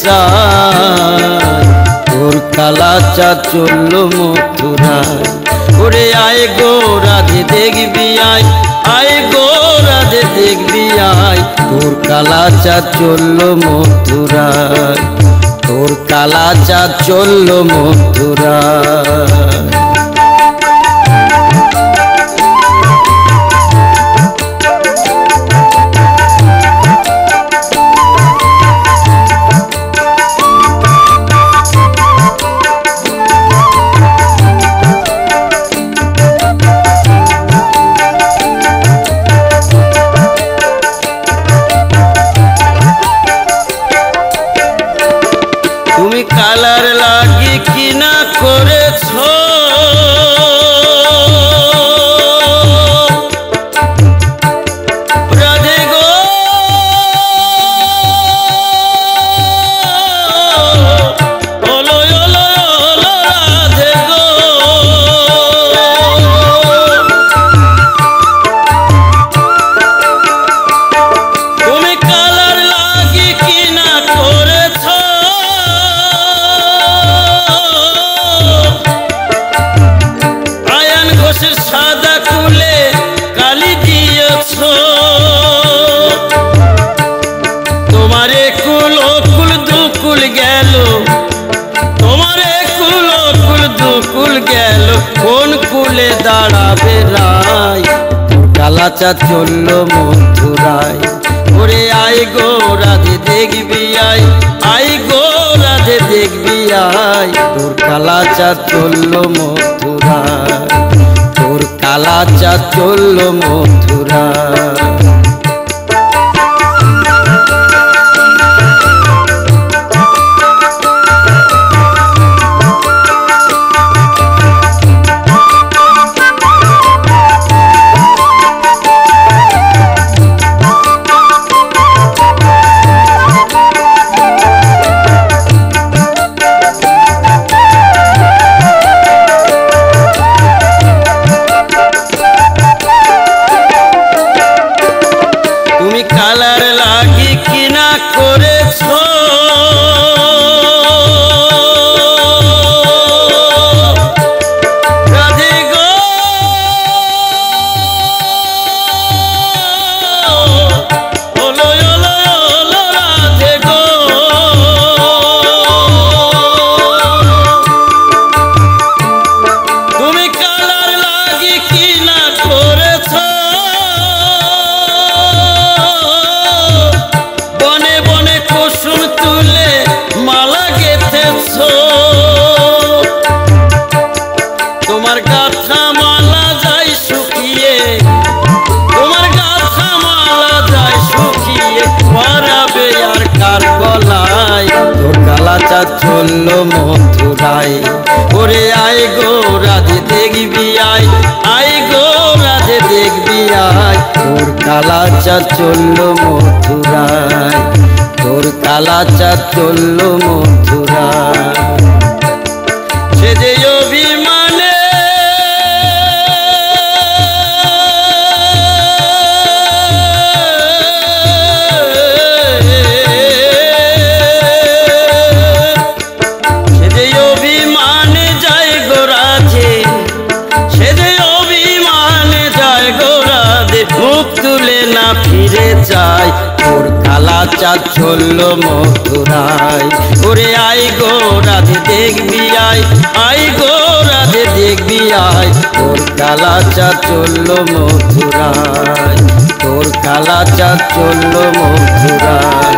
চাই তোর কালা চাঁদ চললো মথুরায়। ওরে আয় গো রাধে দেখবি আয়, আয় গো রাধে দেখবি আয় তোর কালা চাঁদ চললো মথুরায়, তোর কালা চাঁদ চললো মথুরায়। তুমি কালার লাগি কিনা করেছো রাধে গো, ওলো ওলো ওলো রাধে গো। তুমি কালার লাগি কিনা করেছো সাদা কুলে কালি দিয়েছ, তোমারে কুল অকুল দুকুল গেল, তোমারে কুল অকুল দুকুল গেল, কোন কুলে দাঁড়াবে রায় তোর কালা চাঁদ চললো মথুরায়। ওরে আয় গো রাধে দেখবি আয়, আয় গো রাধে দেখবি আয় তোর কালা চাঁদ চললো মথুরায়, তোর কালা চাঁদ চললো মথুরায়। তুমি কালার লাগি কিনা করেছো রাধে গো, ওলো ওলো ওলো রাধে গো। তুমি কালার লাগি কিনা করেছো বনে বনে কুসুম তুলে মালা গেঁথেছ, তোমার গাথা মালা যায় শুকিয়ে, তোমার গাথা মালা যায় শুকিয়ে, পরাবে আর কার গলায় তোর কালা চাঁদ চললো মথুরায়। ওরে আয় গো রাধে দেখবি আয়, আয় গো রাধে দেখবি আয় তোর কালা চাঁদ চললো মথুরায়, তোর কালা চাঁদ চললো মথুরায়। সে যে অভিমানে সে যে অভিমানে যায় গো রাধে, সে যে অভিমানে যায় গো রাধে, মুখ তুলে না ফিরে যায় তোর কালা চাঁদ চললো মথুরায়। ওরে আয় গো রাধে দেখবি আয়, আয় গো রাধে দেখবি আয় তোর কালা চাঁদ চললো মথুরায়, তোর কালা চাঁদ চললো মথুরায়।